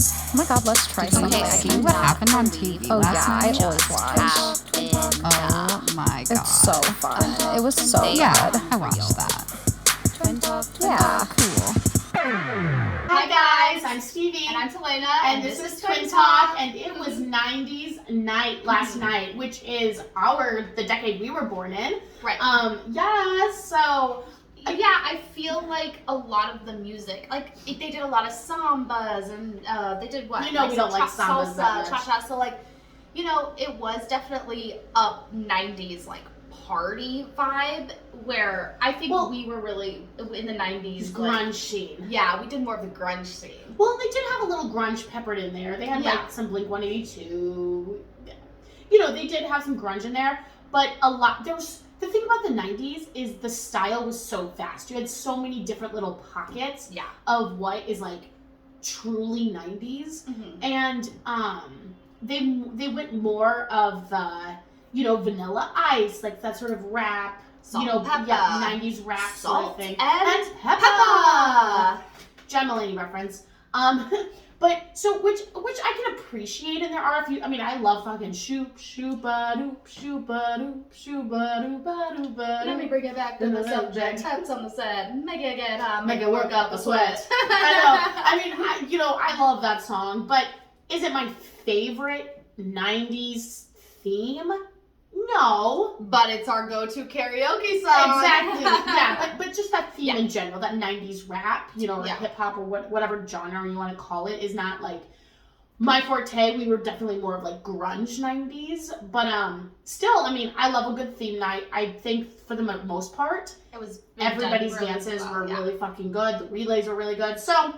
Oh my god, let's try something. See what happened on TV Oh last yeah, night? I always watch. Oh my god. It's so fun. It was so Yeah, good. I watched that. Yeah. Cool. Hi guys, I'm Stevie. And I'm Talena. And this is Twin Talk. And it was 90's night last night, which is the decade we were born in. Right. Yeah, so Yeah, I feel like a lot of the music, like they did a lot of sambas and they did what? You know we don't like sambas salsa, that much. cha-cha. So like, you know, it was definitely a 90's like party vibe where I think we were really in the 90's grunge scene. Yeah, we did more of the grunge scene. Well, they did have a little grunge peppered in there. They had like some Blink 182. You know, they did have some grunge in there, but the thing about the 90's is the style was so vast. You had so many different little pockets of what is like truly 90's. Mm-hmm. And they went more of the, you know, Vanilla Ice, like that sort of rap, Salt, you know, pepper, 90's rap sort of thing. And pepper. John Mulaney reference. But so which I can appreciate, and there are a few. I mean, I love fucking shoop shoopa doop shoopa doop shoopa doopa doopa. Let me bring it back to the subject. Tense on the set. Make it get hot. Make it work out the sweat. I know. I mean, I love that song, but is it my favorite 90's theme? No. But it's our go-to karaoke song. Exactly. Yeah, but just that theme in general, that 90's rap, you know, or hip hop or whatever genre you want to call it, is not like my forte. We were definitely more of like grunge 90's, but still, I mean, I love a good theme night. I think for the most part, everybody's dances were really fucking good. The relays were really good. So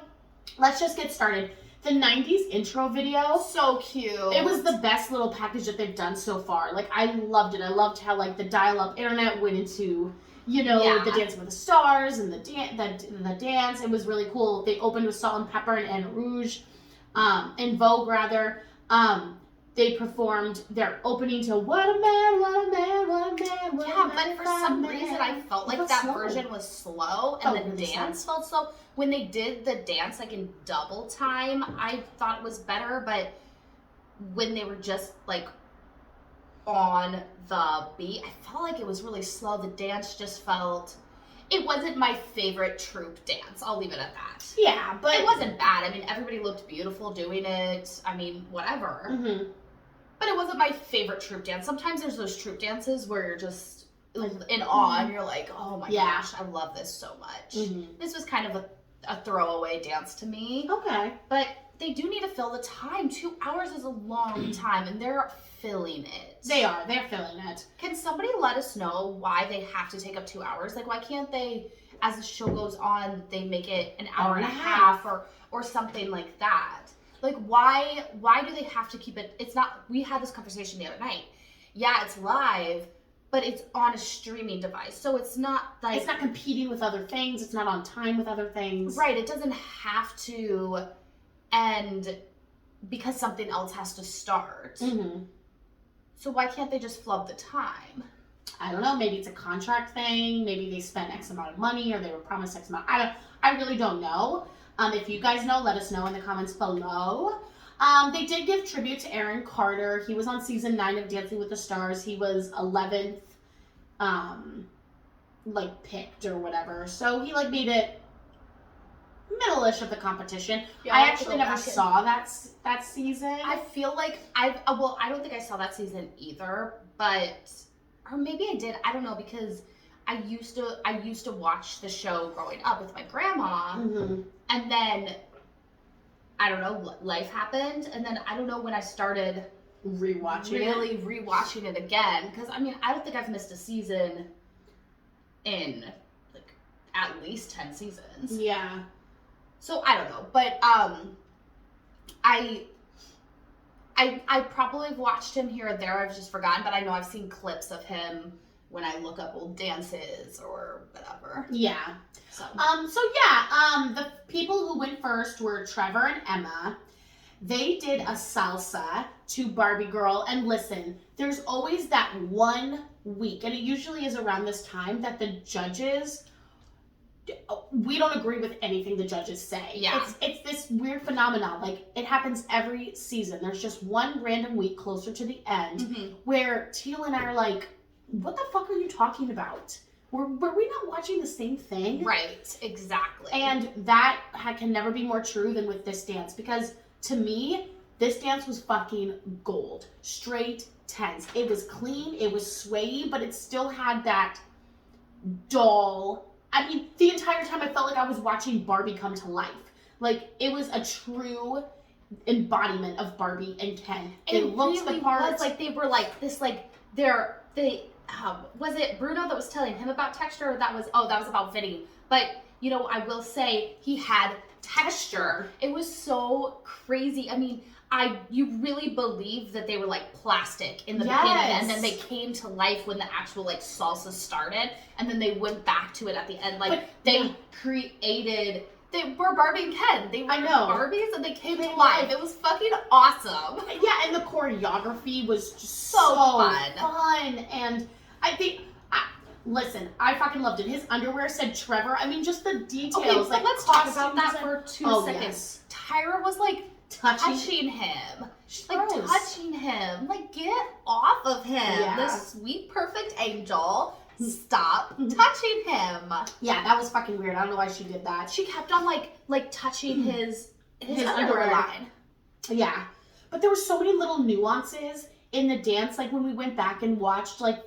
let's just get started. The 90's intro video. So cute. It was the best little package that they've done so far. Like, I loved it. I loved how, like, the dial-up internet went into, you know, the Dancing with the Stars and the dance. It was really cool. They opened with Salt and Pepper and Rouge, and Vogue, rather. They performed their opening to What a Man, What a Man, What a Man, What a Man. Yeah, but for some reason I felt like that version was slow and the dance felt slow. When they did the dance like in double time, I thought it was better, but when they were just like on the beat, I felt like it was really slow. The dance just felt... It wasn't my favorite troupe dance. I'll leave it at that. Yeah, but... It wasn't bad. I mean, everybody looked beautiful doing it. I mean, whatever. Mm-hmm. But it wasn't my favorite troupe dance. Sometimes there's those troupe dances where you're just in awe and you're like, oh my gosh, I love this so much. Mm-hmm. This was kind of a throwaway dance to me. Okay. But they do need to fill the time. 2 hours is a long time and they're filling it. They're filling it. Can somebody let us know why they have to take up 2 hours? Like, why can't they, as the show goes on, they make it an hour and a half or something like that? Like, why do they have to keep it? It's not, we had this conversation the other night. Yeah, it's live, but it's on a streaming device. So it's not like... It's not competing with other things. It's not on time with other things. Right. It doesn't have to end because something else has to start. Mm-hmm. So why can't they just flub the time? I don't know. Maybe it's a contract thing. Maybe they spent X amount of money or they were promised X amount. I really don't know. If you guys know, let us know in the comments below. They did give tribute to Aaron Carter. He was on season 9 of Dancing with the Stars. He was 11th, picked or whatever. So he made it middle-ish of the competition. Yeah, I actually never saw that season. I feel like I don't think I saw that season either, or maybe I did. I don't know, because I used to watch the show growing up with my grandma, and then I don't know, life happened, and then I don't know when I started rewatching it again, because I mean, I don't think I've missed a season in like at least 10 seasons. Yeah. So I don't know, but I probably have watched him here or there. I've just forgotten, but I know I've seen clips of him when I look up old dances or whatever. Yeah. So the people who went first were Trevor and Emma. They did a salsa to Barbie Girl, and listen, there's always that 1 week, and it usually is around this time, that the judges we don't agree with anything the judges say. Yeah. It's this weird phenomenon. Like, it happens every season. There's just one random week closer to the end where Teal and I are like, what the fuck are you talking about? Were we not watching the same thing? Right, exactly. And that can never be more true than with this dance, because to me, this dance was fucking gold. Straight 10s. It was clean, it was swayy, but it still had that doll. I mean, the entire time I felt like I was watching Barbie come to life. Like, it was a true embodiment of Barbie and Ken. They looked the part. Was like they were like this, like was it Bruno that was telling him about texture, or that was about Vinny? But you know, I will say he had texture. It was so crazy. I mean, you really believe that they were like plastic in the beginning, and then they came to life when the actual like salsa started, and then they went back to it at the end. Like they were Barbie and Ken. They were Barbies and they came to life. It was fucking awesome. Yeah, and the choreography was just so fun. And I think, listen, I fucking loved it. His underwear said Trevor. I mean, just the details. Okay, like, let's talk about that for 2 seconds. Yes. Tyra was like touching him. Like touching him. Like, get off of him. Yeah. This sweet, perfect angel. Stop touching him. Yeah, that was fucking weird. I don't know why she did that. She kept on like touching his underwear line. Yeah. But there were so many little nuances in the dance. Like when we went back and watched like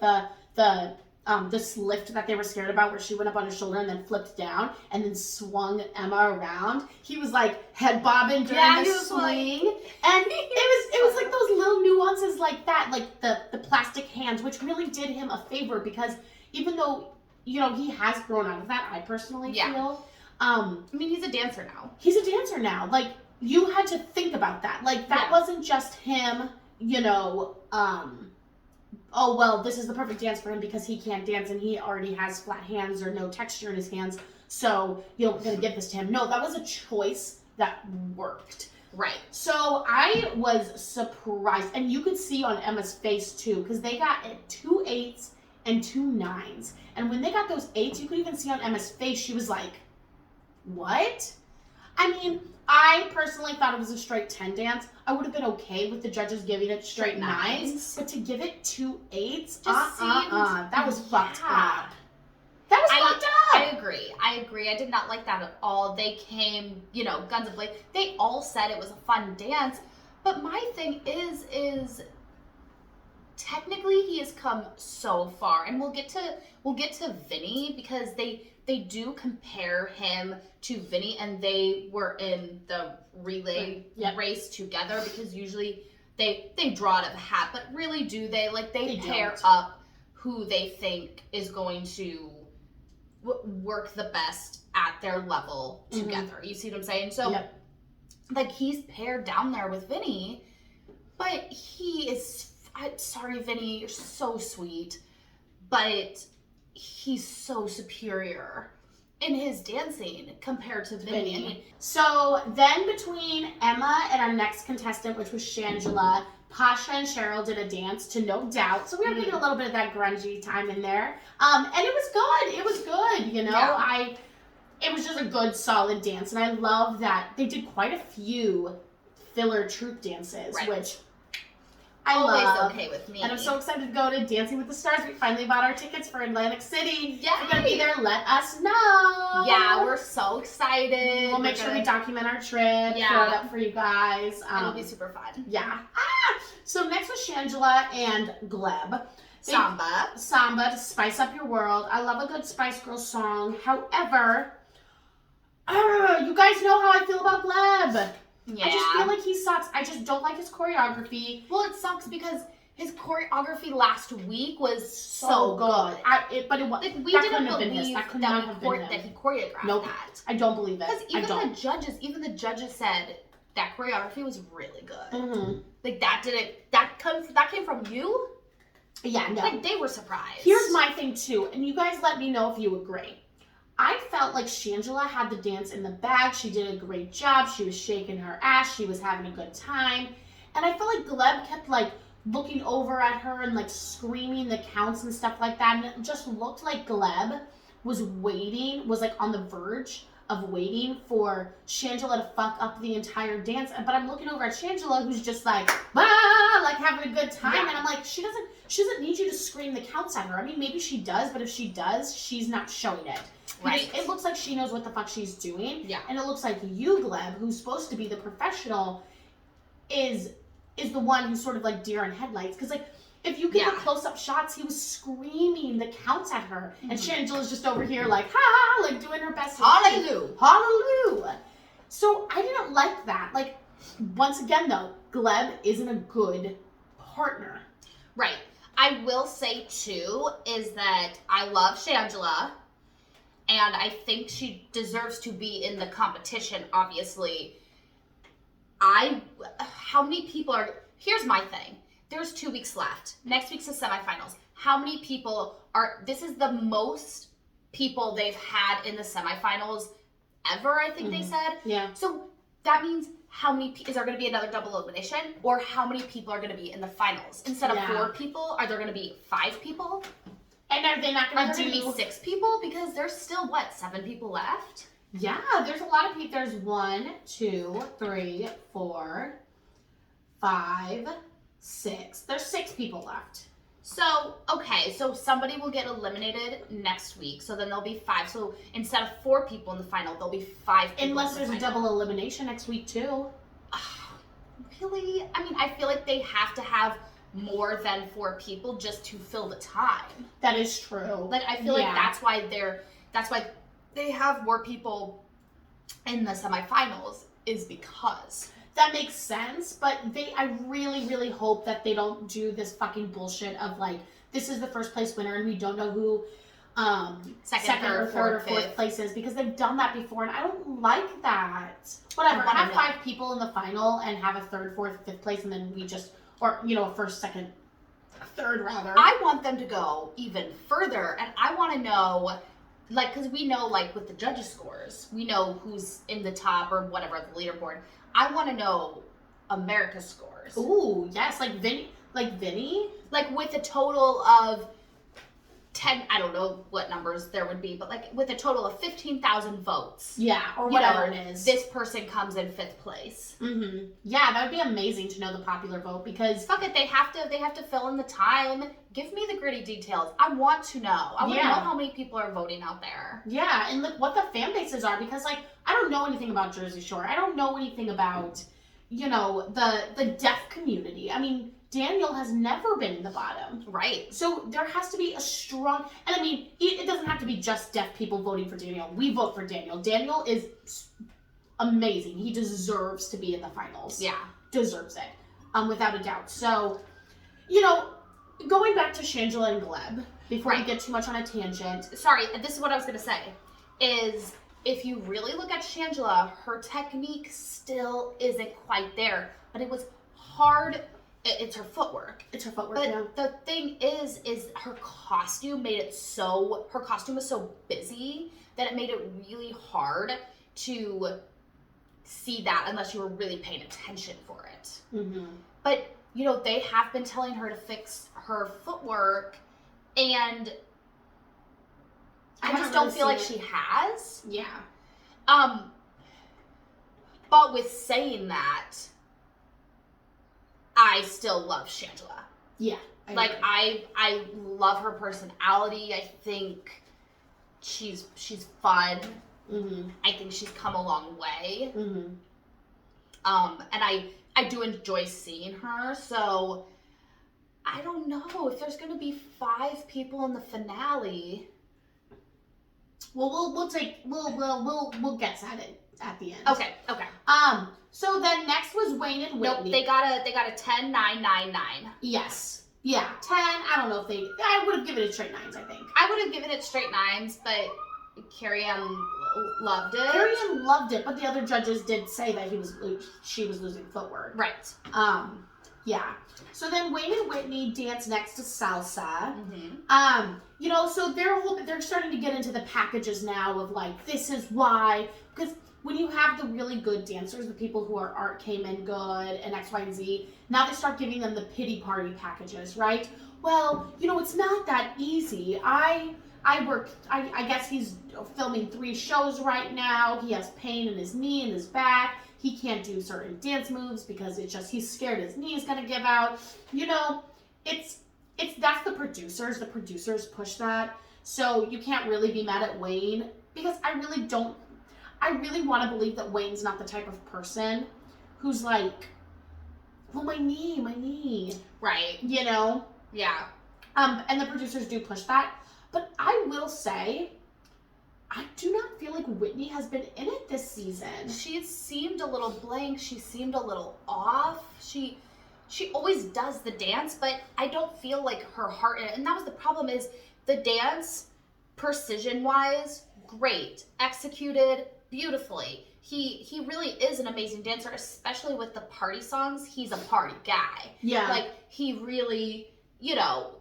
this lift that they were scared about, where she went up on his shoulder and then flipped down and then swung Emma around. He was like head bobbing during the swing. And it was like those little nuances like that, like the plastic hands, which really did him a favor, because even though, you know, he has grown out of that, I personally feel. I mean, he's a dancer now. He's a dancer now. Like, you had to think about that. Like, that wasn't just him, you know, oh, well, this is the perfect dance for him because he can't dance and he already has flat hands or no texture in his hands, so, you know, we're going to give this to him. No, that was a choice that worked. Right. So I was surprised. And you could see on Emma's face, too, because they got 2 8s and 2 9s. And when they got those 8s, you could even see on Emma's face, she was like, what? I mean, I personally thought it was a straight 10 dance. I would have been okay with the judges giving it straight 9s. But to give it 2 8s, that was fucked up. That was fucked up. I agree. I did not like that at all. They came, you know, guns a blazing. They all said it was a fun dance. But my thing is technically he has come so far, and we'll get to Vinny, because they do compare him to Vinny, and they were in the relay race together, because usually they draw it out of the hat, but really do they? Like, they pair up who they think is going to work the best at their level together. You see what I'm saying? So, like, he's paired down there with Vinny, but he is... I'm sorry, Vinny, you're so sweet, but he's so superior in his dancing compared to Vinny. So then between Emma and our next contestant, which was Shangela, Pasha and Cheryl did a dance to No Doubt. So we were getting a little bit of that grungy time in there. And it was good. It was good, you know. Yeah. It was just a good, solid dance. And I love that they did quite a few filler troop dances, which... I love. Okay with me. And I'm so excited to go to Dancing with the Stars. We finally bought our tickets for Atlantic City. Yeah. We're going to be there. Let us know. Yeah, we're so excited. We'll make sure we document our trip. Yeah. Throw it up for you guys. It'll be super fun. Yeah. So next was Shangela and Gleb. Samba to spice up your world. I love a good Spice Girls song. However, you guys know how I feel about Gleb. Yeah. I just feel like he sucks. I just don't like his choreography. Well, it sucks because his choreography last week was so good. But it was. Like, we didn't believe that he choreographed that. I don't believe it. Because even the judges said that choreography was really good. Mm-hmm. Like, that came from you? Yeah, no. Like, they were surprised. Here's my thing, too, and you guys let me know if you agree. I felt like Shangela had the dance in the bag. She did a great job. She was shaking her ass. She was having a good time. And I felt like Gleb kept, like, looking over at her and, like, screaming the counts and stuff like that. And it just looked like Gleb was like on the verge of waiting for Shangela to fuck up the entire dance. But I'm looking over at Shangela, who's just like, ah, like having a good time. Yeah. And I'm like, she doesn't need you to scream the counts at her. I mean, maybe she does, but if she does, she's not showing it. Right. It looks like she knows what the fuck she's doing. Yeah. And it looks like you, Gleb, who's supposed to be the professional, is the one who's sort of like deer in headlights. Because like, if you get the close-up shots, he was screaming the counts at her. And Shangela's just over here like, ha, like doing her best. Hallelujah. Hallelujah. So I didn't like that. Like, once again, though, Gleb isn't a good partner. Right. I will say, too, is that I love Shangela. And I think she deserves to be in the competition, obviously. How many people are... Here's my thing. There's 2 weeks left. Next week's the semifinals. How many people are... This is the most people they've had in the semifinals ever, I think they said. Yeah. So that means how many... Is there going to be another double elimination? Or how many people are going to be in the finals? Instead of 4 people, are there going to be 5 people? And are they not going to do... Are there going to be 6 people? Because there's still, 7 people left? Yeah, there's a lot of people. There's 1, 2, 3, 4, 5... 6. There's 6 people left. So, okay, so somebody will get eliminated next week. So then there'll be 5. So instead of 4 people in the final, there'll be 5 people. Unless there's a double elimination next week too. Really? I mean, I feel like they have to have more than 4 people just to fill the time. That is true. Like, I feel like that's why they have more people in the semifinals, is because... That makes sense, but I really, really hope that they don't do this fucking bullshit of like, this is the first place winner and we don't know who second or third or fourth place is, because they've done that before and I don't like that. Whatever, have 5 people in the final and have a third, fourth, fifth place and then we just, or, first, second, third rather. I want them to go even further and I want to know, like, because we know, like, with the judges' scores, we know who's in the top or whatever, the leaderboard. I want to know America's scores. Ooh, yes, like Vinny? Like with a total of 10, I don't know what numbers there would be, but like with a total of 15,000 votes. Yeah, or whatever it is. This person comes in 5th place. Mm-hmm. Yeah, that would be amazing to know the popular vote because... Fuck it, they have to fill in the time. Give me the gritty details. I want to know. I want to know how many people are voting out there. Yeah, and like what the fan bases are, because like I don't know anything about Jersey Shore. I don't know anything about, the deaf community. I mean, Daniel has never been in the bottom. Right. So there has to be a strong, and I mean, it doesn't have to be just deaf people voting for Daniel. We vote for Daniel. Daniel is amazing. He deserves to be in the finals. Yeah. Deserves it. Without a doubt. So, going back to Shangela and Gleb, before we get too much on a tangent. Sorry, this is what I was going to say, is if you really look at Shangela, her technique still isn't quite there, but it was hard. It's her footwork. But the thing is her costume made it so, her costume was so busy that it made it really hard to see that unless you were really paying attention for it. Mm-hmm. But, they have been telling her to fix her footwork, and I just don't feel like she has. Yeah. But with saying that, I still love Shangela. Yeah. I love her personality. I think she's fun. Mm-hmm. I think she's come a long way. Mm-hmm. And I do enjoy seeing her. So I don't know if there's going to be 5 people in the finale. Well, we'll guess at it at the end. Okay. So then next was Wayne and Whitney. Nope, they got a 10, 9, 9, 9. Yes. Yeah, 10. I don't know if I would have given it straight 9s, I think. I would have given it straight 9s, but Carrie Ann loved it. Carrie Ann loved it, but the other judges did say that she was losing footwork. Right. Yeah. So then Wayne and Whitney dance next to salsa. Mm-hmm. So they're starting to get into the packages now of like, this is why, because when you have the really good dancers, the people who art came in good and X, Y, and Z, now they start giving them the pity party packages, right? Well, it's not that easy. I I guess he's filming 3 shows right now. He has pain in his knee and his back. He can't do certain dance moves because he's scared his knee is going to give out. You know, that's the producers. The producers push that. So you can't really be mad at Wayne because I really want to believe that Wayne's not the type of person who's like, well, my knee. Right. You know? Yeah. And the producers do push that. But I will say, I do not feel like Whitney has been in it this season. She seemed a little blank. She seemed a little off. She always does the dance, but I don't feel like her heart in it. And that was the problem, is the dance, precision-wise, great. Executed beautifully. He really is an amazing dancer, especially with the party songs. He's a party guy. Yeah. Like, he really, you know,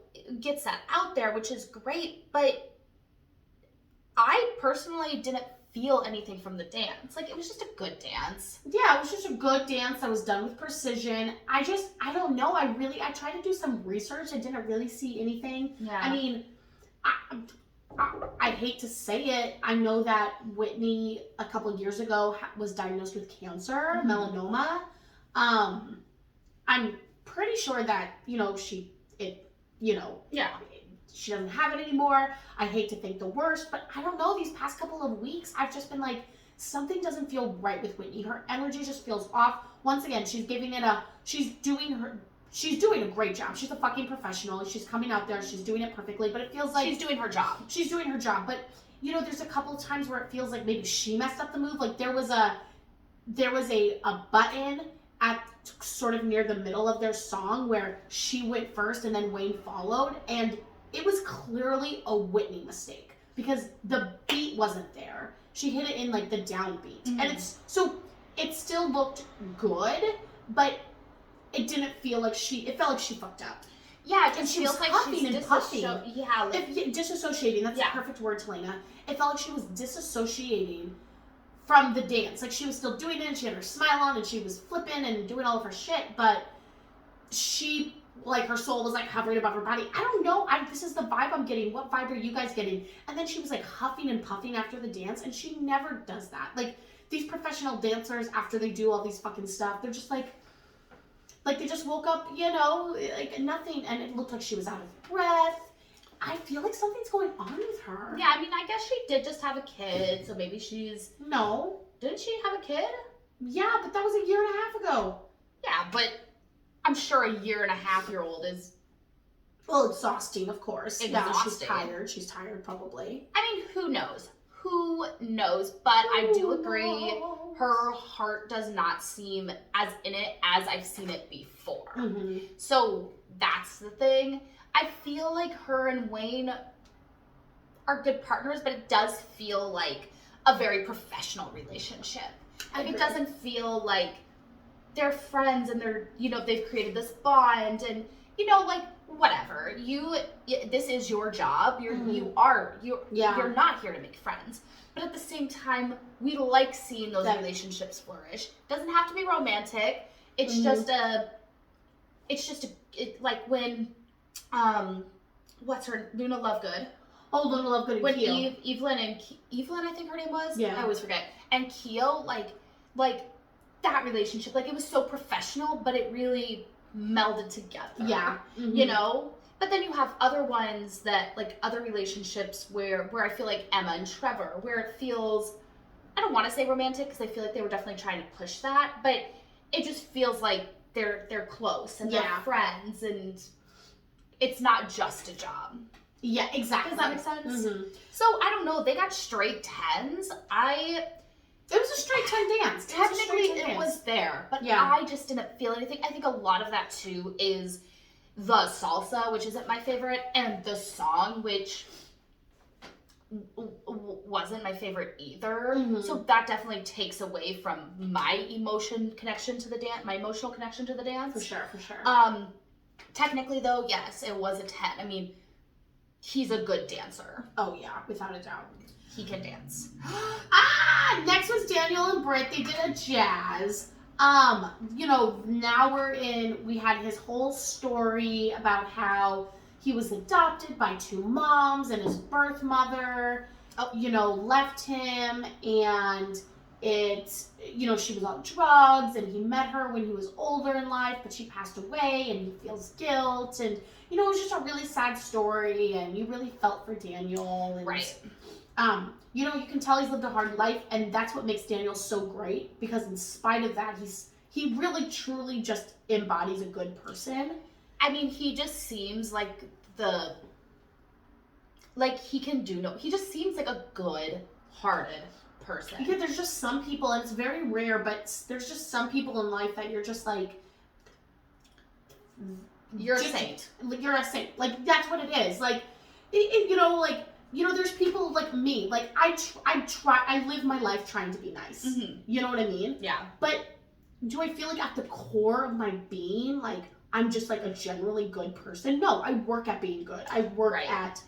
gets that out there, which is great, but I personally didn't feel anything from the dance. Like, it was just a good dance. Yeah, it was just a good dance that was done with precision. I don't know. I tried to do some research. I didn't really see anything. Yeah. I mean, I hate to say it. I know that Whitney a couple of years ago was diagnosed with cancer, melanoma. I'm pretty sure that, you know, she doesn't have it anymore. I hate to think the worst, but I don't know. These past couple of weeks, I've just been like, something doesn't feel right with Whitney. Her energy just feels off. Once again, she's doing a great job. She's a fucking professional. She's coming out there. She's doing it perfectly, but it feels like she's doing her job. She's doing her job. But, you know, there's a couple times where it feels like maybe she messed up the move. Like there was a button at sort of near the middle of their song where she went first and then Wayne followed, and it was clearly a Whitney mistake because the beat wasn't there. She hit it in like the downbeat. And it still looked good, but it didn't feel like it felt like she fucked up. Yeah, it And just she was feels like huffing she's and puffing. Yeah, like, Disassociating, that's Yeah. the perfect word, Talena. It felt like she was disassociating from the dance. Like she was still doing it and she had her smile on and she was flipping and doing all of her shit, but she, like, her soul was like hovering above her body. I don't know. This is the vibe I'm getting. What vibe are you guys getting? And then she was like huffing and puffing after the dance, and she never does that. Like, these professional dancers, after they do all these fucking stuff, they're just like they just woke up, you know, like nothing, and it looked like she was out of breath. I feel like something's going on with her. yeah, I mean, I guess she did just have a kid, so maybe No. Didn't she have a kid? Yeah, but that was a year and a half ago. Yeah, but I'm sure a 1.5-year-old is, Well, exhausting, of course. Yeah, she's Exhausting. She's tired, probably. I mean, who knows? Who knows? But I do agree, her heart does not seem as in it as I've seen it before. Mm-hmm. So that's the thing. I feel like her and Wayne are good partners, but it does feel like a very professional relationship. Like, it doesn't feel like they're friends and they're, you know, they've created this bond and, you know, like, whatever. This is your job. You're not here to make friends. But at the same time, we like seeing those relationships flourish. Doesn't have to be romantic. It's just like when, what's her, Luna Lovegood. Oh, Luna Lovegood and When Keo. Evelyn, I think her name was. Yeah. I always forget. And Keo, like that relationship, like, it was so professional, but it really melded together. Yeah. Mm-hmm. You know? But then you have other ones that, like, other relationships where I feel like Emma and Trevor, where it feels, I don't want to say romantic because I feel like they were definitely trying to push that, but it just feels like they're close and they're friends and it's not just a job. Yeah, exactly. Does that make sense? Mm-hmm. So, I don't know. They got straight 10s. It was a straight 10 dance. Technically, it was there, but I just didn't feel anything. I think a lot of that, too, is the salsa, which isn't my favorite, and the song, which wasn't my favorite either. Mm-hmm. So that definitely takes away from my emotional connection to the dance. For sure. Technically, though, yes, it was a 10. I mean, he's a good dancer. Oh, yeah, without a doubt. He can dance. Next was Daniel and Britt. They did a jazz. You know, now we had his whole story about how he was adopted by 2 moms, and his birth mother, left him, and she was on drugs, and he met her when he was older in life, but she passed away, and he feels guilt, and it was just a really sad story, and you really felt for Daniel. And, right. You can tell he's lived a hard life, and that's what makes Daniel so great, because in spite of that, he really truly just embodies a good person. I mean, he just seems like he just seems like a good-hearted person. Because there's just some people, and it's very rare, but there's just some people in life that you're just like, you're a saint. You're a saint. Like, that's what it is. Like, there's people like me. Like, I live my life trying to be nice. Mm-hmm. You know what I mean? Yeah. But do I feel like at the core of my being, like, I'm just like a generally good person? No, I work at being good. I work at,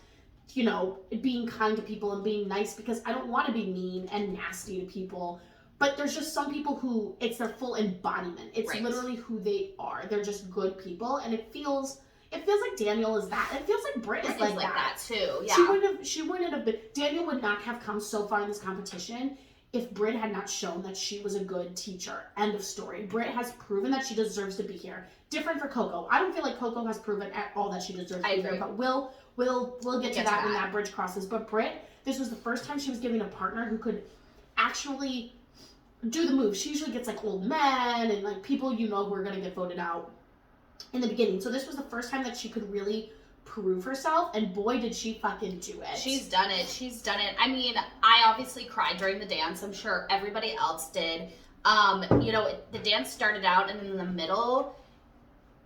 being kind to people and being nice, because I don't want to be mean and nasty to people. But there's just some people who it's their full embodiment. It's literally who they are. They're just good people, and it feels like Daniel is that. It feels like Britt is like that too. Yeah. She wouldn't have been. Daniel would not have come so far in this competition if Britt had not shown that she was a good teacher. End of story. Britt has proven that she deserves to be here. Different for Coco. I don't feel like Coco has proven at all that she deserves to be here. But we'll get to that when that bridge crosses. But Britt, this was the first time she was given a partner who could actually do the move. She usually gets like old men and like people who are going to get voted out in the beginning. So this was the first time that she could really prove herself, and boy did she fucking do it. She's done it. I mean, I obviously cried during the dance. I'm sure everybody else did. The dance started out, and in the middle,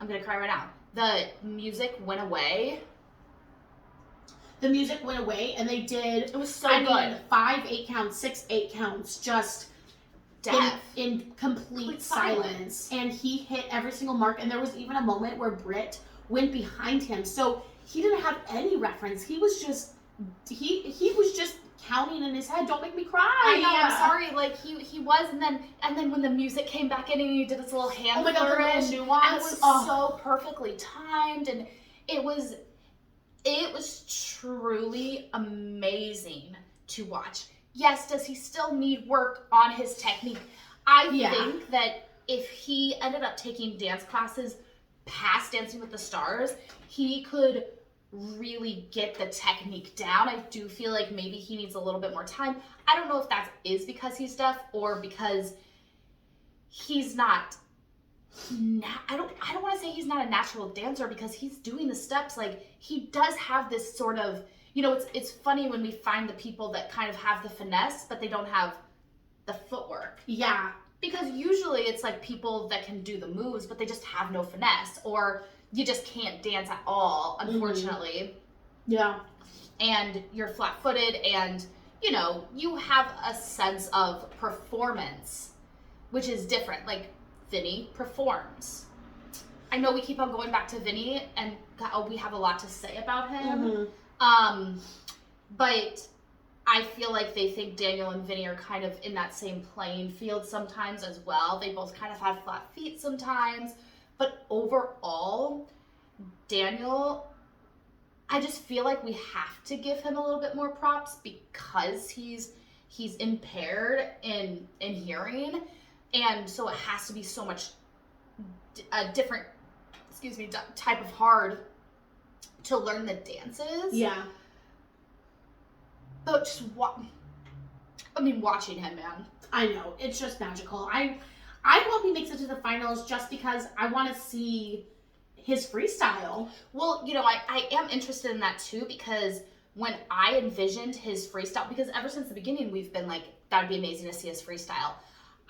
I'm gonna cry right now. The music went away. And they did, it was so good. 5 8 counts, 6 8 counts, just in complete silence. And he hit every single mark, and there was even a moment where Britt went behind him, so he didn't have any reference. He was just counting in his head. Don't make me cry. I know. I'm sorry. Like he was, and then when the music came back in and he did his little hand flourish, the nuance. It was so perfectly timed, and it was truly amazing to watch. Yes, does he still need work on his technique? I think that if he ended up taking dance classes past Dancing with the Stars, he could really get the technique down. I do feel like maybe he needs a little bit more time. I don't know if that is because he's deaf or because he's not. I don't want to say he's not a natural dancer, because he's doing the steps. Like, he does have this sort of, it's funny when we find the people that kind of have the finesse, but they don't have the footwork. Yeah. Because usually it's like people that can do the moves, but they just have no finesse, or you just can't dance at all, unfortunately. Mm-hmm. Yeah. And you're flat-footed, and, you have a sense of performance, which is different. Like, Vinny performs. I know we keep on going back to Vinny, and we have a lot to say about him. Mm-hmm. But I feel like they think Daniel and Vinny are kind of in that same playing field sometimes as well. They both kind of have flat feet sometimes. But overall, Daniel, I just feel like we have to give him a little bit more props, because he's impaired in hearing. And so it has to be so much a different, type of hard to learn the dances. Yeah. But just watching him, man. I know, it's just magical. I hope he makes it to the finals, just because I want to see his freestyle. Well, I am interested in that too, because when I envisioned his freestyle, because ever since the beginning we've been like, that would be amazing to see his freestyle.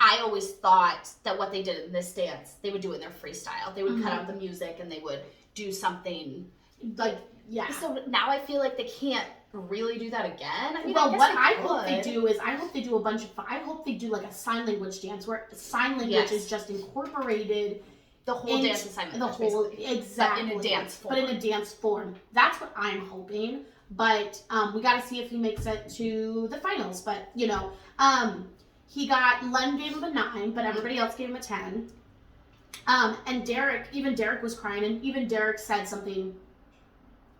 I always thought that what they did in this dance, they would do in their freestyle. They would cut out the music and they would do something like, yeah. So now I feel like they can't really do that again. I mean, well, what I hope they do is, I hope they do like a sign language dance, where sign language is just incorporated. The whole dance is sign language. The whole, exactly. But in a dance form. But in a dance form. That's what I'm hoping. But we got to see if he makes it to the finals. But, he Len gave him a 9, but everybody else gave him a 10. And Derek was crying, and even Derek said something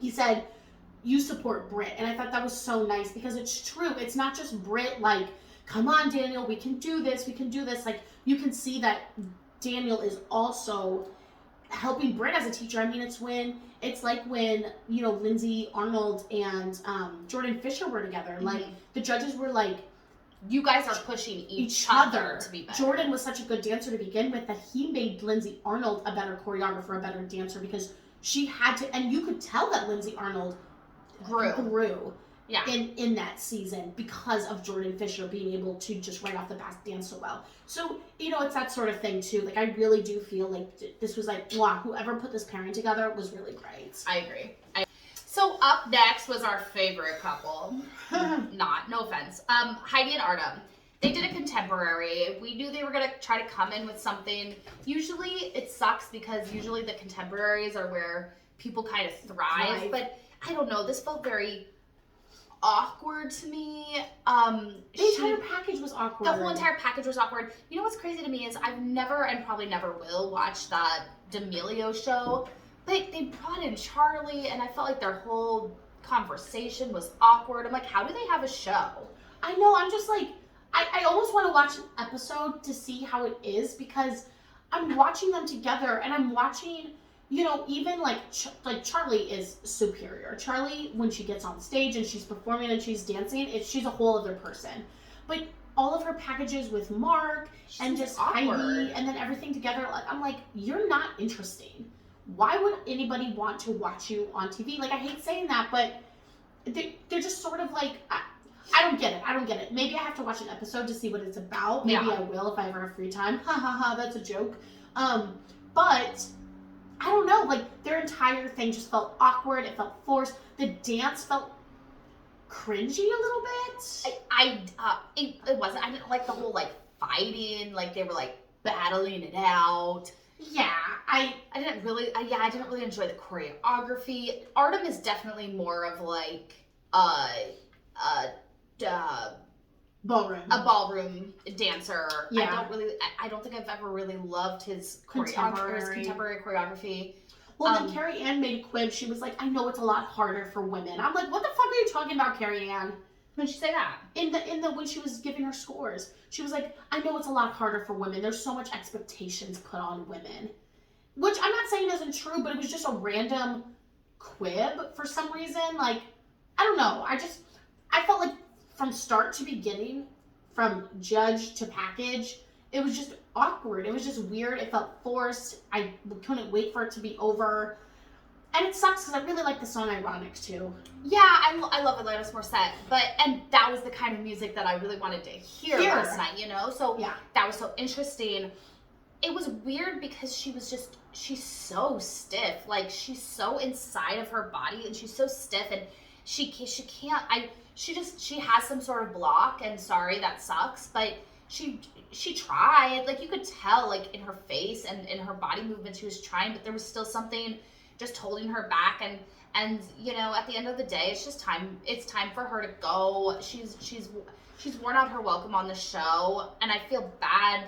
he said, you support Brit. And I thought that was so nice because it's true. It's not just Brit, like, come on, Daniel, we can do this. Like, you can see that Daniel is also helping Brit as a teacher. I mean, it's like when, you know, Lindsay Arnold and Jordan Fisher were together. Like, the judges were like, you guys are pushing each other to be better. Jordan was such a good dancer to begin with that he made Lindsay Arnold a better choreographer, a better dancer, because she had to, and you could tell that Lindsay Arnold grew in that season because of Jordan Fisher being able to just right off the bat dance so well. So, you know, it's that sort of thing too. Like, I really do feel like this was like, wow, whoever put this pairing together was really great. I agree. So up next was our favorite couple. No offense. Heidi and Artem. They did a contemporary. We knew they were going to try to come in with something. Usually it sucks because usually the contemporaries are where people kind of thrive. But I don't know. This felt very awkward to me. The entire package was awkward. The whole entire package was awkward. You know what's crazy to me is I've never and probably never will watch that D'Amelio show. But they brought in Charlie, and I felt like their whole conversation was awkward. I'm like, how do they have a show? I know. I'm just like, I almost want to watch an episode to see how it is, because I'm watching them together, and I'm watching, you know, even like Charlie is superior. Charlie, when she gets on stage and she's performing and she's dancing, she's a whole other person. But all of her packages with Mark and just Heidi and then everything together, like, I'm like, you're not interesting. Why would anybody want to watch you on TV? Like, I hate saying that, but they're just sort of like, I don't get it. Maybe I have to watch an episode to see what it's about. Maybe I will if I ever have free time. Ha ha ha, that's a joke. But I don't know, like, their entire thing just felt awkward. It felt forced. The dance felt cringy a little bit. It wasn't. I didn't like the whole, like, fighting. Like, they were, like, battling it out. Yeah, I didn't really enjoy the choreography. Artem is definitely more of like a ballroom dancer. Yeah. I don't think I've ever really loved his contemporary choreography. Well, then Carrie Ann made a quib. She was like, I know it's a lot harder for women. I'm like, what the fuck are you talking about, Carrie Ann? When did she say that? In the when she was giving her scores, she was like, I know it's a lot harder for women. There's so much expectations put on women. Which I'm not saying isn't true, but it was just a random quib for some reason. Like, I don't know. I felt like from start to beginning, from judge to package, it was just awkward. It was just weird. It felt forced. I couldn't wait for it to be over. And it sucks because I really like the song Ironic too. Yeah, I love Alanis Morissette, and that was the kind of music that I really wanted to hear last night, you know? So yeah, that was so interesting. It was weird because she's so stiff. Like, she's so inside of her body and she's so stiff, and she has some sort of block, and sorry, that sucks, but she tried. Like, you could tell, like, in her face and in her body movement, she was trying, but there was still something just holding her back, and you know, at the end of the day, it's time for her to go. She's worn out her welcome on the show, and I feel bad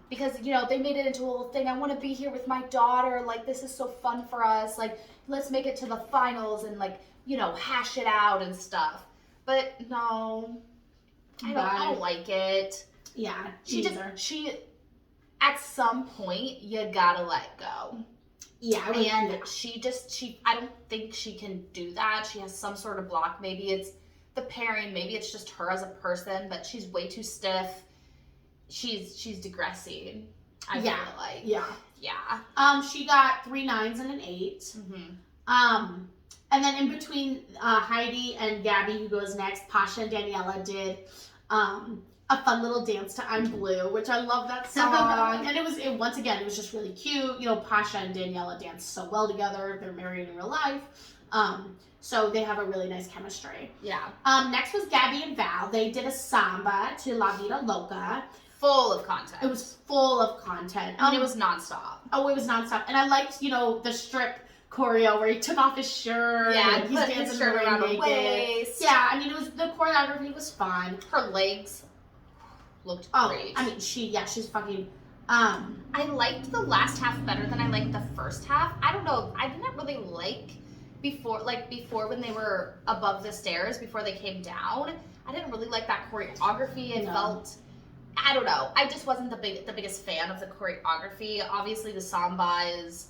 because, you know, they made it into a whole thing. I want to be here with my daughter, like, this is so fun for us, like, let's make it to the finals and, like, you know, hash it out and stuff. But no, I don't like it. Yeah, she at some point, you gotta let go. Yeah, I don't think she can do that. She has some sort of block. Maybe it's the pairing. Maybe it's just her as a person, but she's way too stiff. She's digressing. I feel like. Yeah. She got 3 9s and an 8. Mm-hmm. And then in between Heidi and Gabby, who goes next, Pasha and Daniela did a fun little dance to I'm Blue, which I love that song. And it was just really cute. You know, Pasha and Daniela dance so well together. They're married in real life. So they have a really nice chemistry. Yeah. Next was Gabby and Val. They did a samba to La Vida Loca. Full of content. It was full of content. And it was nonstop. Oh, it was nonstop. And I liked, you know, the strip choreo where he took off his shirt. Yeah, and he's dancing his shirt around the waist. Yeah, I mean, the choreography was fun. Her legs looked great. I mean, she's fucking. I liked the last half better than I liked the first half. I don't know. I didn't really like before when they were above the stairs, before they came down, I didn't really like that choreography. It felt, I don't know. I just wasn't the biggest fan of the choreography. Obviously, the samba is.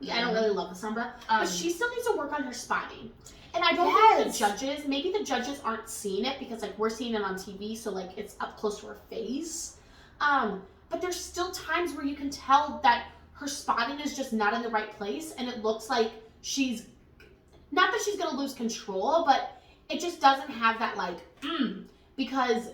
Yeah, I don't really love the samba, but she still needs to work on her spotting. And I don't think the judges, maybe the judges aren't seeing it because like we're seeing it on TV, so like it's up close to her face. But there's still times where you can tell that her spotting is just not in the right place, and it looks like she's not that she's gonna lose control, but it just doesn't have that like because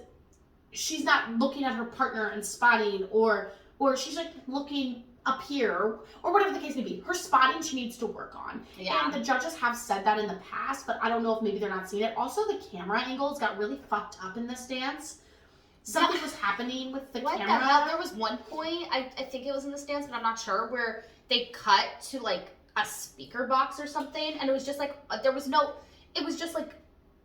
she's not looking at her partner and spotting, or she's like looking up here, or whatever the case may be. Her spotting she needs to work on. Yeah. And the judges have said that in the past, but I don't know if maybe they're not seeing it. Also, the camera angles got really fucked up in this dance. Something was happening with the camera. What the hell? There was one point, I think it was in this dance, but I'm not sure, where they cut to like a speaker box or something, and it was just like, there was no, it was just like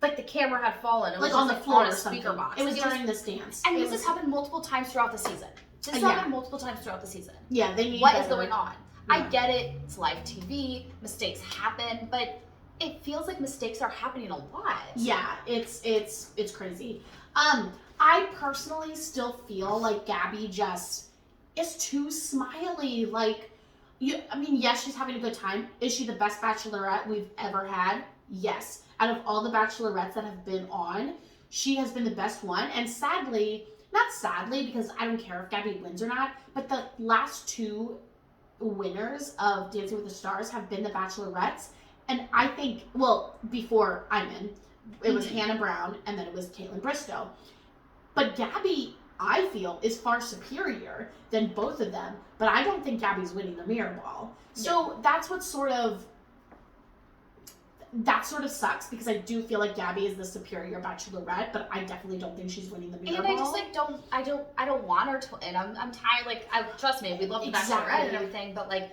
the camera had fallen. It was like on the floor on a or something. Speaker box. It was during this dance. And this has happened multiple times throughout the season. This happened multiple times throughout the season. Yeah, they need What is going on? Yeah. I get it. It's live TV. Mistakes happen, but it feels like mistakes are happening a lot. Yeah, it's crazy. I personally still feel like Gabby just is too smiley. Like, yes, she's having a good time. Is she the best bachelorette we've ever had? Yes. Out of all the bachelorettes that have been on, she has been the best one. And sadly, not sadly, because I don't care if Gabby wins or not, but the last two winners of Dancing with the Stars have been the bachelorettes. And I think, well, before I'm in, it was Hannah Brown, and then it was Caitlin Bristowe. But Gabby, I feel, is far superior than both of them. But I don't think Gabby's winning the mirror ball. So that's what sort of sucks, because I do feel like Gabby is the superior bachelorette, but I definitely don't think she's winning the mirror ball. And I just like I don't want her to win. I'm tired. Like, trust me, we love the bachelorette and everything, but like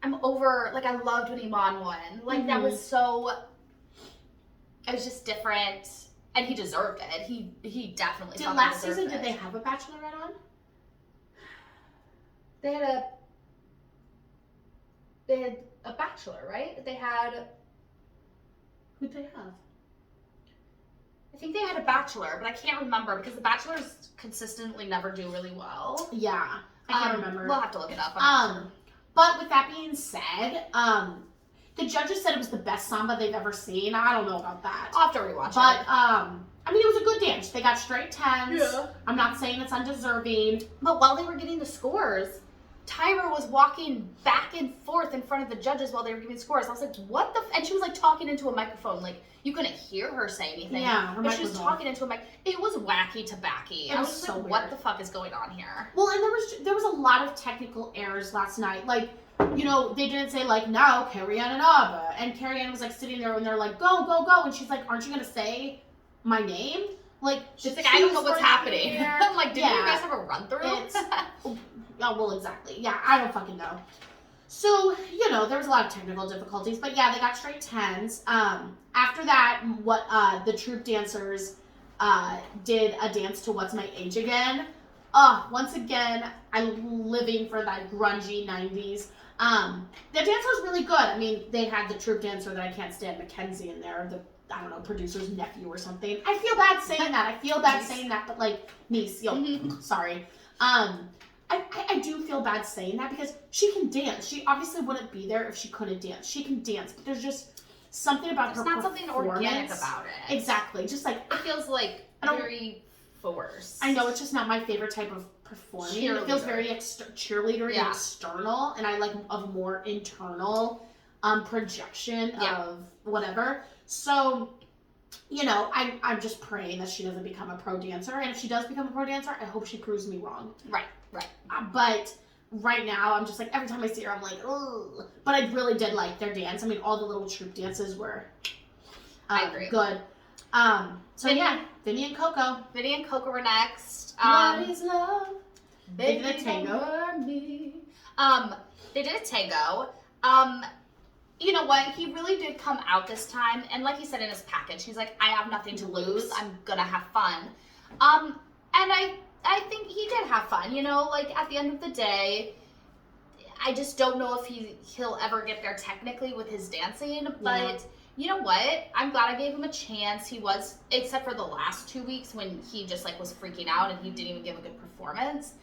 I'm over. Like, I loved when Iman won. Like that was so. It was just different, and he deserved it. He definitely. Did last season did they have a bachelorette on? They had a bachelor, right? They had. Who'd they have? I think they had a bachelor, but I can't remember because the bachelors consistently never do really well. Yeah, I can't remember. We'll have to look it up. But with that being said, the judges said it was the best samba they've ever seen. I don't know about that. I'll have to rewatch it. But I mean, it was a good dance. They got straight 10s. Yeah. I'm not saying it's undeserving. But while they were getting the scores, Tyra was walking back and forth in front of the judges while they were giving scores. I was like, what the and she was like talking into a microphone. Like, you couldn't hear her say anything. Yeah, but she was talking into a mic. It was wacky to backy. I was so like, weird. what the fuck is going on here? Well, and there was a lot of technical errors last night. Like, they didn't say like, now Carrie Ann and Abba. And Carrie Ann was like sitting there and they're like, go, go, go. And she's like, aren't you going to say my name? Like, she's like, I don't know what's happening. I'm like, didn't you guys have a run through? Oh, well, exactly. Yeah, I don't fucking know. So, there was a lot of technical difficulties, but yeah, they got straight 10s. After that, the troupe dancers did a dance to What's My Age Again. Once again, I'm living for that grungy 90s. The dance was really good. I mean, they had the troupe dancer that I can't stand, Mackenzie, in there, I don't know, producer's nephew or something. I feel bad saying that. But like, niece, sorry. I do feel bad saying that because she can dance. She obviously wouldn't be there if she couldn't dance. She can dance, but there's just something about her performance. There's not something organic about it. Exactly. Just like, it feels like very forced. I know, it's just not my favorite type of performing. Cheerleader. It feels very cheerleader and external, and I like a more internal projection of whatever. So, I'm just praying that she doesn't become a pro dancer, and if she does become a pro dancer, I hope she proves me wrong. Right. But right now, I'm just like, every time I see her, I'm like, ugh. But I really did like their dance. I mean, all the little troupe dances were I agree. Good. So Vinny and Coco. Vinny and Coco were next. What is love? They did a tango. They did a tango. You know what? He really did come out this time, and like he said in his package, he's like, I have nothing to lose. I'm gonna have fun. And I think he did have fun, like at the end of the day, I just don't know if he'll ever get there technically with his dancing, but you know what? I'm glad I gave him a chance. He was, except for the last 2 weeks when he just like was freaking out and he didn't even give a good performance.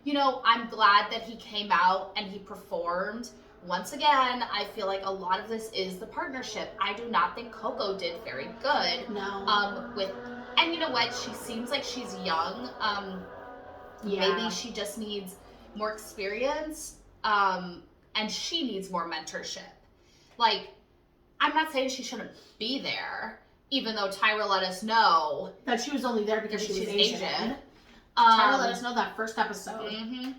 You know, I'm glad that he came out and he performed. Once again, I feel like a lot of this is the partnership. I do not think Coco did very good. No. And you know what? She seems like she's young. Maybe she just needs more experience. And she needs more mentorship. Like, I'm not saying she shouldn't be there, even though Tyra let us know that she was only there because she was Asian. Tyra Tyra let us know that first episode. Mm-hmm.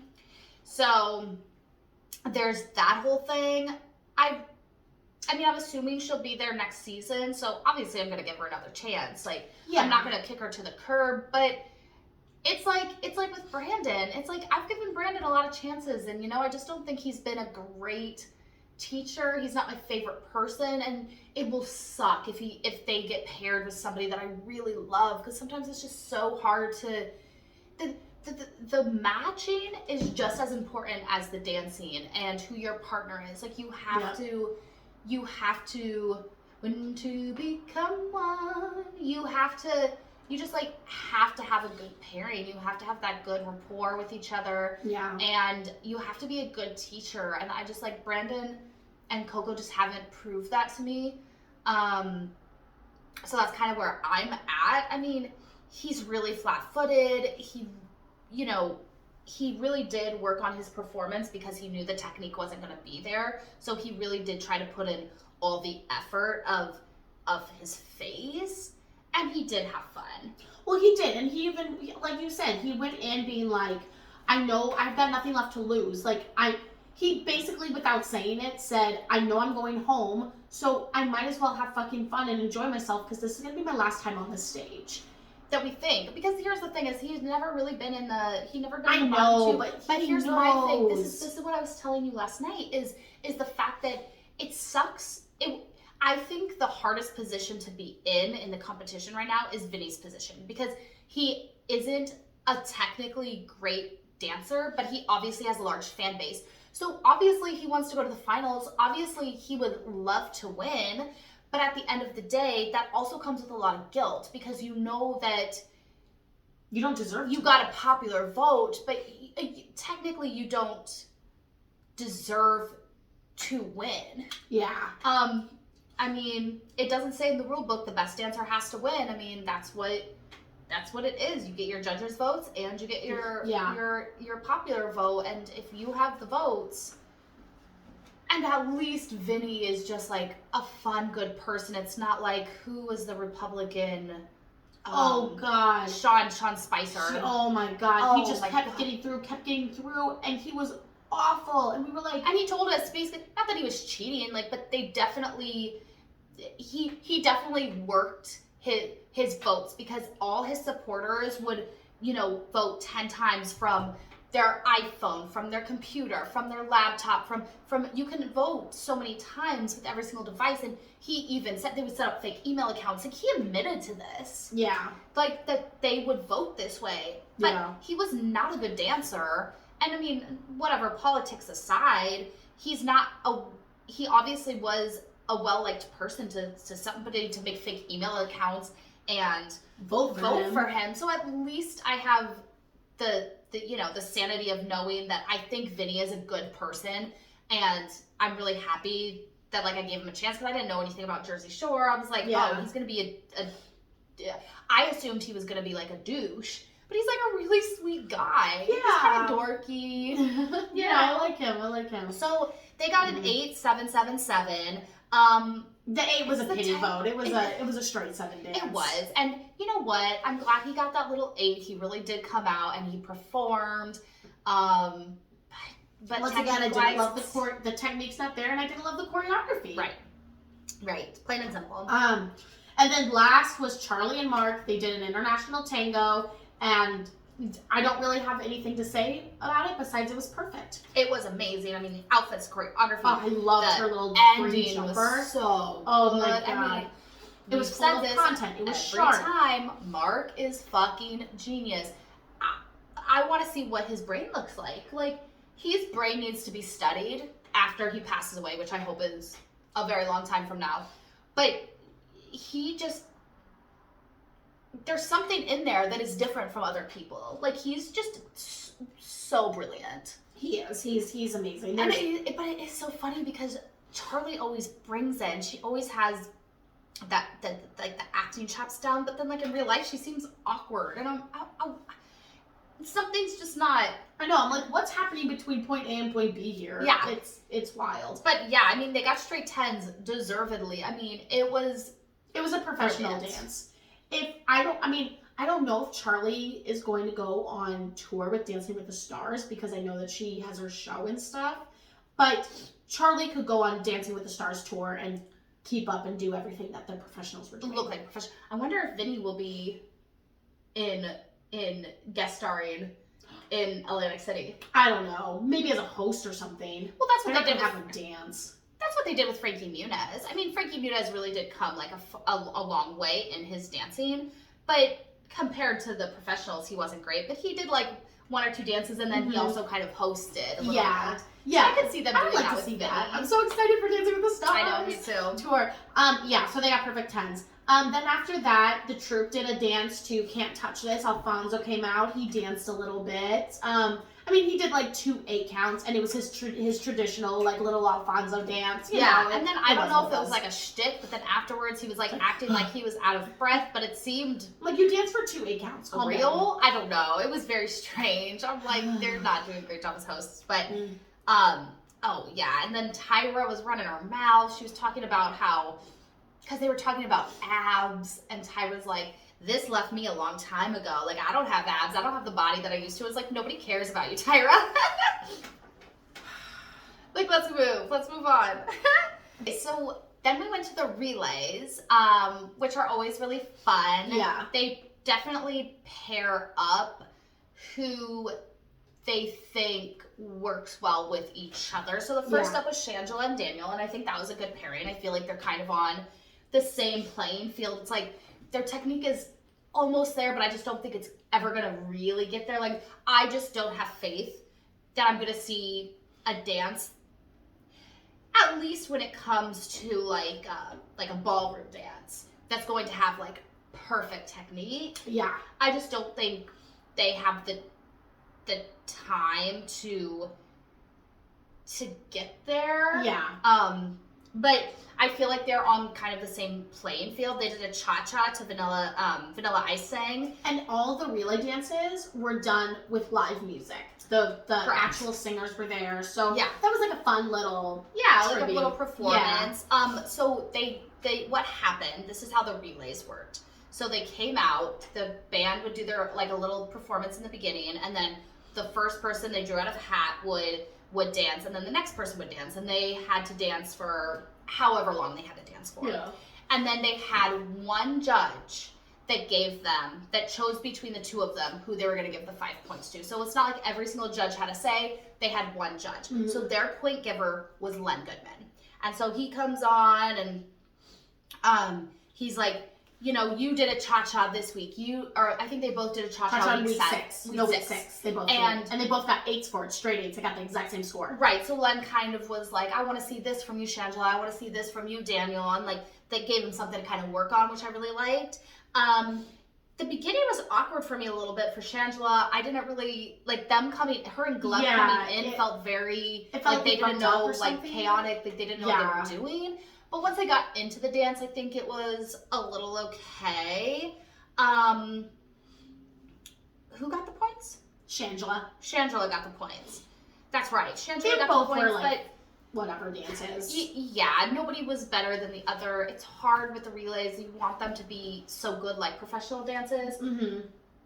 So there's that whole thing. I mean, I'm assuming she'll be there next season, so obviously I'm gonna give her another chance. Like, I'm not gonna kick her to the curb, but it's like with Brandon. It's like I've given Brandon a lot of chances, and you know, I just don't think he's been a great teacher. He's not my favorite person, and it will suck if they get paired with somebody that I really love, because sometimes it's just so hard to. The matching is just as important as the dancing and who your partner is. Like, you have to when to become one, you just like have to have a good pairing. You have to have that good rapport with each other. Yeah. And you have to be a good teacher. And I just like Brandon and Coco just haven't proved that to me. So that's kind of where I'm at. I mean, he's really flat-footed. He really did work on his performance because he knew the technique wasn't going to be there. So he really did try to put in all the effort of his face, and he did have fun. Well, he did, and he even, like you said, he went in being like, I know I've got nothing left to lose. Like, he basically, without saying it, said, I know I'm going home, so I might as well have fucking fun and enjoy myself, because this is going to be my last time on this stage. That we think, because here's the thing: is he's never really been in the. He never been. I in the know, but here's my thing. This is what I was telling you last night. Is the fact that it sucks. I think the hardest position to be in the competition right now is Vinny's position, because he isn't a technically great dancer, but he obviously has a large fan base. So obviously he wants to go to the finals. Obviously he would love to win. But at the end of the day, that also comes with a lot of guilt, because you know that you don't deserve you got a popular vote, but technically you don't deserve to win. Yeah. I mean, it doesn't say in the rule book the best dancer has to win. I mean, that's what it is. You get your judges' votes and you get your popular vote, and if you have the votes. And at least Vinny is just like a fun, good person. It's not like, who was the Republican? Oh God, Sean Spicer. Oh my God, he just kept getting through, and he was awful. And we were like, and he told us basically, not that he was cheating, like, but they definitely, he definitely worked his votes, because all his supporters would, vote 10 times from their iPhone, from their computer, from their laptop, from you can vote so many times with every single device. And he even said they would set up fake email accounts. Like, he admitted to this. Yeah. Like, that they would vote this way. But he was not a good dancer. And I mean, whatever, politics aside, he obviously was a well-liked person to somebody to make fake email accounts and vote for him. So at least I have the sanity of knowing that I think Vinny is a good person, and I'm really happy that, like, I gave him a chance, because I didn't know anything about Jersey Shore. I was like, oh, he's gonna be I assumed he was gonna be like a douche, but he's like a really sweet guy. Yeah. He's kind of dorky. Yeah, I like him. So they got an 8,777. The 8 was a pity vote. It was a straight 7 dance. It was. And you know what? I'm glad he got that little 8. He really did come out and he performed. But once again, I didn't love the technique's not there, and I didn't love the choreography. Right. Plain and simple. And then last was Charlie and Mark. They did an international tango, and I don't really have anything to say about it besides it was perfect. It was amazing. I mean, the outfits, choreography. Oh, I loved her little ending jumper. Was so good. My God. I mean, it was full of content. It was sharp. Every time, Mark is fucking genius. I want to see what his brain looks like. Like, his brain needs to be studied after he passes away, which I hope is a very long time from now. But he just, there's something in there that is different from other people. Like, he's just so brilliant. He is. He's amazing. But it is so funny because Charlie always brings in, she always has that like the acting chops down, but then like in real life she seems awkward, and something's just not. I know. I'm like, what's happening between point A and point B here? Yeah, it's wild. But yeah, I mean, they got straight 10s deservedly. I mean, it was a professional dance. I don't know if Charlie is going to go on tour with Dancing with the Stars, because I know that she has her show and stuff. But Charlie could go on Dancing with the Stars tour and keep up and do everything that the professionals were doing. Look like professional. I wonder if Vinny will be in guest starring in Atlantic City. I don't know. Maybe as a host or something. Well, that's what they did. Have him dance. That's what they did with Frankie Muniz. I mean, Frankie Muniz really did come like a long way in his dancing, but compared to the professionals, he wasn't great. But he did like 1 or 2 dances, and then he also kind of hosted a little bit. Yeah, so I could see them doing that with Vinny. I'm so excited for Dancing with the Stars. I know, me too. Tour. Yeah, so they got perfect 10s. Then after that, the troupe did a dance to Can't Touch This. Alfonso came out. He danced a little bit. I mean, he did like 2 8 counts, and it was his traditional like little Alfonso dance. You know, and then I don't know if it was like a shtick, but then afterwards he was like acting like he was out of breath, but it seemed like you danced for 2 8 counts. Real? I don't know. It was very strange. I'm like, they're not doing a great job as hosts, but oh yeah. And then Tyra was running her mouth. She was talking about how, because they were talking about abs, and Tyra's like, this left me a long time ago. Like, I don't have abs. I don't have the body that I used to. It's like, nobody cares about you, Tyra. Like, let's move on. So then we went to the relays, which are always really fun. Yeah. They definitely pair up who they think works well with each other. So the first up was Shangela and Daniel, and I think that was a good pairing. I feel like they're kind of on the same playing field. It's like their technique is almost there, but I just don't think it's ever gonna really get there. Like, I just don't have faith that I'm gonna see a dance, at least when it comes to like a ballroom dance, that's going to have like perfect technique. Yeah. I just don't think they have the time to get there. Yeah. But I feel like they're on kind of the same playing field. They did a cha-cha to Vanilla Ice sang. And all the relay dances were done with live music. The actual singers were there. So yeah, that was like a fun little like a little performance. Yeah. So they what happened, this is how the relays worked. So they came out, the band would do their like a little performance in the beginning, and then the first person they drew out of a hat would dance, and then the next person would dance, and they had to dance for however long they had to dance for. Yeah. And then they had one judge that chose between the 2 of them who they were going to give the 5 points to. So it's not like every single judge had a say. They had one judge. Mm-hmm. So their point giver was Len Goodman. And so he comes on and he's like, you know, you did a cha-cha this week. I think they both did a cha-cha week 6. Week 6. They both did. And they both got 8s for it, straight 8s. They got the exact same score. Right. So Len kind of was like, I want to see this from you, Shangela. I want to see this from you, Daniel. And like, they gave him something to kind of work on, which I really liked. The beginning was awkward for me a little bit for Shangela. I didn't really like them her and Glove coming in. Felt very like they didn't know, like chaotic. Like they didn't know what they were doing. But once I got into the dance, I think it was a little okay. Who got the points? Shangela. Shangela got the points. That's right. Shangela got the points, but whatever dances. Yeah, nobody was better than the other. It's hard with the relays. You want them to be so good like professional dances. Mm-hmm.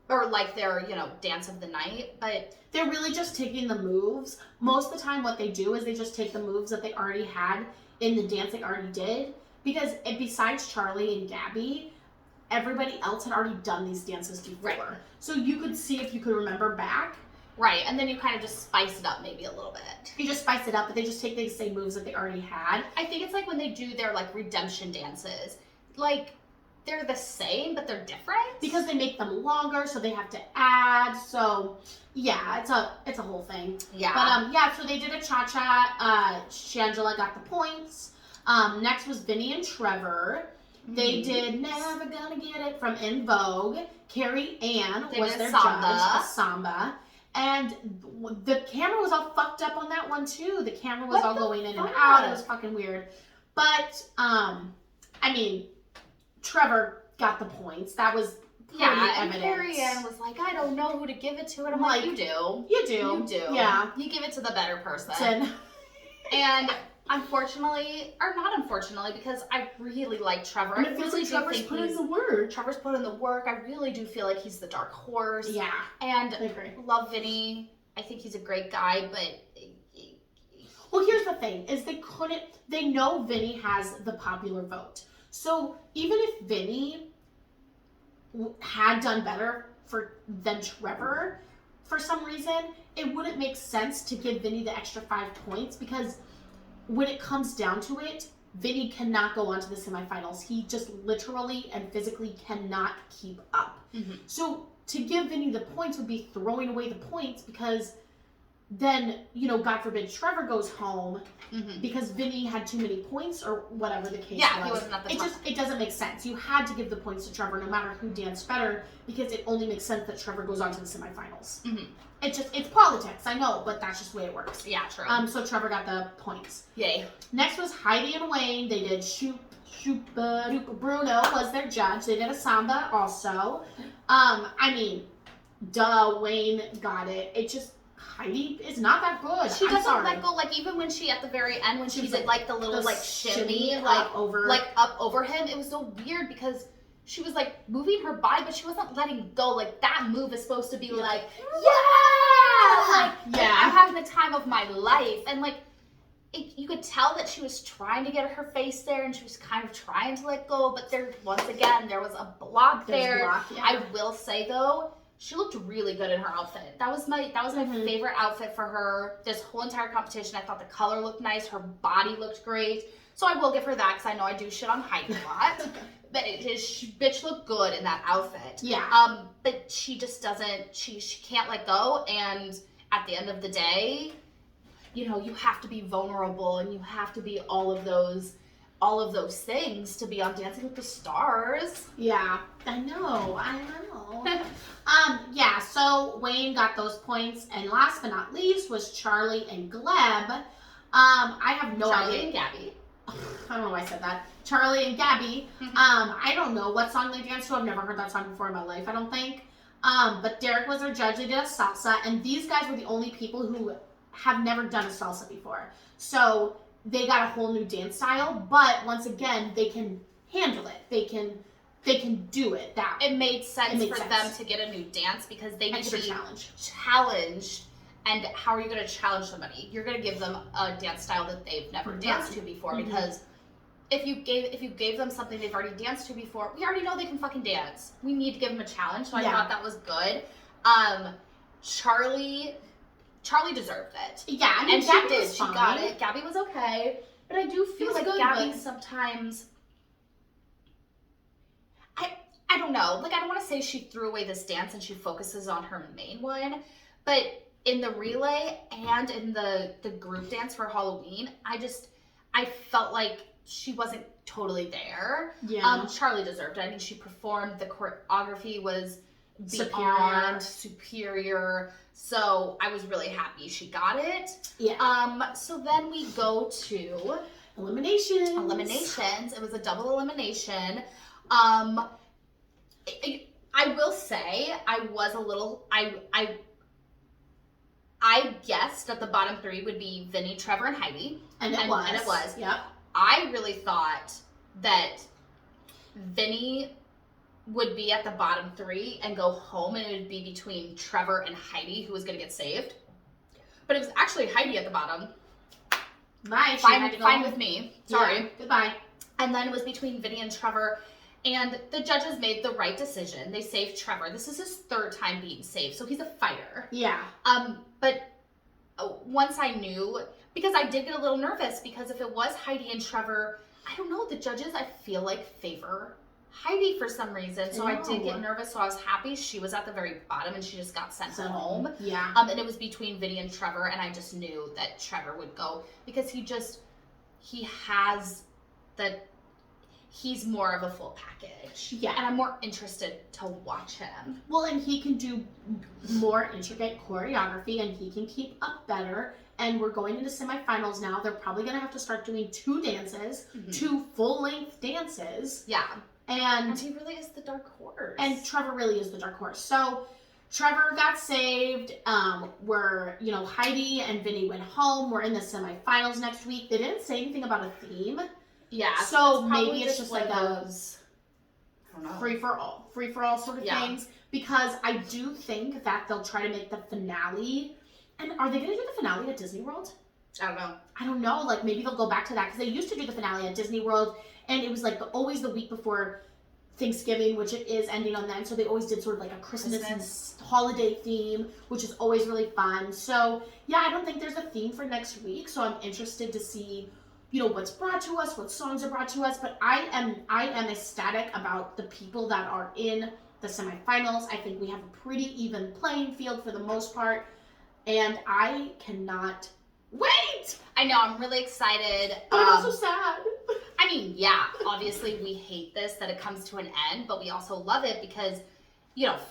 Or like their, dance of the night, but they're really just taking the moves. Most of the time what they do is they just take the moves that they already had in the dance they already did. Because besides Charlie and Gabby, everybody else had already done these dances before. Right. So you could see if you could remember back. Right, and then you kind of just spice it up maybe a little bit. You just spice it up, but they just take the same moves that they already had. I think it's like when they do their like redemption dances. Like they're the same, but they're different. Because they make them longer, so they have to add. So yeah, it's a whole thing. Yeah. But so they did a cha-cha. Shangela got the points. Next was Vinny and Trevor. They did Never Gonna Get It from In Vogue. Carrie Ann was their judge, a samba. And the camera was all fucked up on that one too. The camera was all going in and out. It was fucking weird. But, I mean, Trevor got the points. That was pretty evident. And Carrie Ann was like, I don't know who to give it to. And I'm like, you do. You do. You do. Yeah. You give it to the better person. And unfortunately, or not unfortunately, because I really like Trevor. I really do Trevor's put in the work. Trevor's put in the work. I really do feel like he's the dark horse. Yeah. And I agree. Love Vinny. I think he's a great guy, but... Well, here's the thing, is they know Vinny has the popular vote. So even if Vinny had done better than Trevor, for some reason, it wouldn't make sense to give Vinny the extra 5 points, because when it comes down to it, Vinny cannot go on to the semifinals. He just literally and physically cannot keep up. Mm-hmm. So to give Vinny the points would be throwing away the points, because then, God forbid, Trevor goes home because Vinny had too many points or whatever the case was. He wasn't at the top. It doesn't make sense. You had to give the points to Trevor no matter who danced better, because it only makes sense that Trevor goes on to the semifinals. Mm-hmm. It's politics, I know, but that's just the way it works. Yeah, true. So Trevor got the points. Yay. Next was Heidi and Wayne. They did Shoop Bruno was their judge. They did a samba also. Wayne got it. It just, Heidi is not that good. She doesn't let go. Like, even when she, at the very end, when she did like the little shimmy, up over him, it was so weird because she was like moving her body, but she wasn't letting go. Like, that move is supposed to be like, I'm having the time of my life. And like, you could tell that she was trying to get her face there, and she was kind of trying to let go, but there was a block there. I will say though, she looked really good in her outfit. That was my favorite outfit for her this whole entire competition. I thought the color looked nice. Her body looked great. So I will give her that, because I know I do shit on Heidi a lot. But bitch looked good in that outfit. Yeah. But she just doesn't, she can't let go. And at the end of the day, you have to be vulnerable, and you have to be all of those things to be on Dancing with the Stars. Yeah, I know. So Wayne got those points, and last but not least was Charlie and Gleb. I have no idea. Charlie and Gabby. I don't know why I said that. Charlie and Gabby. I don't know what song they danced to. I've never heard that song before in my life, I don't think. But Derek was their judge. They did a salsa, and these guys were the only people who have never done a salsa before. So they got a whole new dance style, but once again, they can handle it. They can do it. It made sense for them to get a new dance, because they need to be challenged. And how are you going to challenge somebody? You're going to give them a dance style that they've never danced to before, because if you gave them something they've already danced to before, we already know they can fucking dance. We need to give them a challenge. So I thought that was good. Charlie deserved it. Yeah, and she did. She got it. Gabby was okay, but I do feel like Gabby sometimes. I don't know. Like, I don't want to say she threw away this dance and she focuses on her main one, but in the relay and in the group dance for Halloween, I felt like she wasn't totally there. Yeah. Charlie deserved it. I mean, she performed. The choreography was beyond superior. So I was really happy she got it. Yeah. So then we go to eliminations. It was a double elimination. I will say I was a little. I guessed that the bottom 3 would be Vinny, Trevor, and Heidi. And it was. Yep. I really thought that Vinny would be at the bottom 3 and go home, and it would be between Trevor and Heidi who was going to get saved. But it was actually Heidi at the bottom. Nice. Fine with me. Sorry. Yeah. Goodbye. And then it was between Vinny and Trevor. And the judges made the right decision. They saved Trevor. This is his 3rd time being saved, so he's a fighter. Yeah. But once I knew, because I did get a little nervous, because if it was Heidi and Trevor, I don't know, the judges, I feel like, favor Heidi for some reason. So I did Oh. get nervous. So I was happy she was at the very bottom and she just got sent home. Yeah. And it was between Vinny and Trevor, and I just knew that Trevor would go because he's more of a full package. Yeah. And I'm more interested to watch him. Well, and he can do more intricate choreography and he can keep up better. And we're going into semifinals now. They're probably going to have to start doing 2 dances, 2 full-length dances. Yeah. And he really is the dark horse. And Trevor really is the dark horse. So Trevor got saved. Heidi and Vinny went home. We're in the semifinals next week. They didn't say anything about a theme. Yeah. So maybe it's just like those, I don't know, free for all sort of things. Because I do think that they'll try to make the finale. And are they going to do the finale at Disney World? I don't know. Like maybe they'll go back to that because they used to do the finale at Disney World, and it was like always the week before Thanksgiving, which it is ending on then. So they always did sort of like a Christmas holiday theme, which is always really fun. So yeah, I don't think there's a theme for next week. So I'm interested to see, what's brought to us, what songs are brought to us. But I am ecstatic about the people that are in the semifinals. I think we have a pretty even playing field for the most part, and I cannot wait. I know, I'm really excited. But I'm also sad. I mean, yeah, obviously we hate this, that it comes to an end, but we also love it because,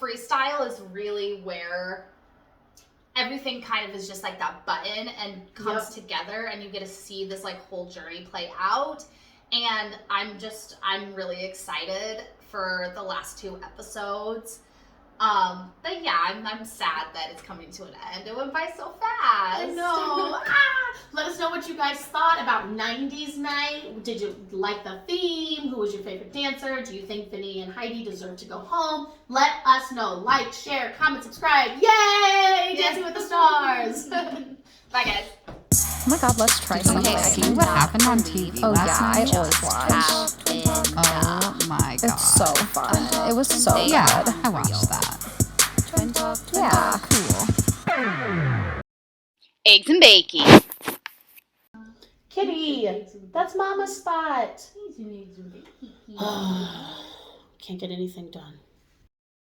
freestyle is really where everything kind of is just like that button and comes together, and you get to see this like whole journey play out. And I'm really excited for the last 2 episodes. But yeah, I'm sad that it's coming to an end. It went by so fast. I know. Let us know what you guys thought about 90's night. Did you like the theme? Who was your favorite dancer? Do you think Vinny and Heidi deserve to go home? Let us know. Like, share, comment, subscribe. Yay! Dancing with the Stars. Bye, guys. Oh my god, let's try something. See what happened on TV Oh last yeah, I night? always watch. Oh my god. It's so fun. It was so Yeah, good. I watched that. Yeah. Cool. Eggs and bacon. Kitty, that's Mama's spot. Can't get anything done.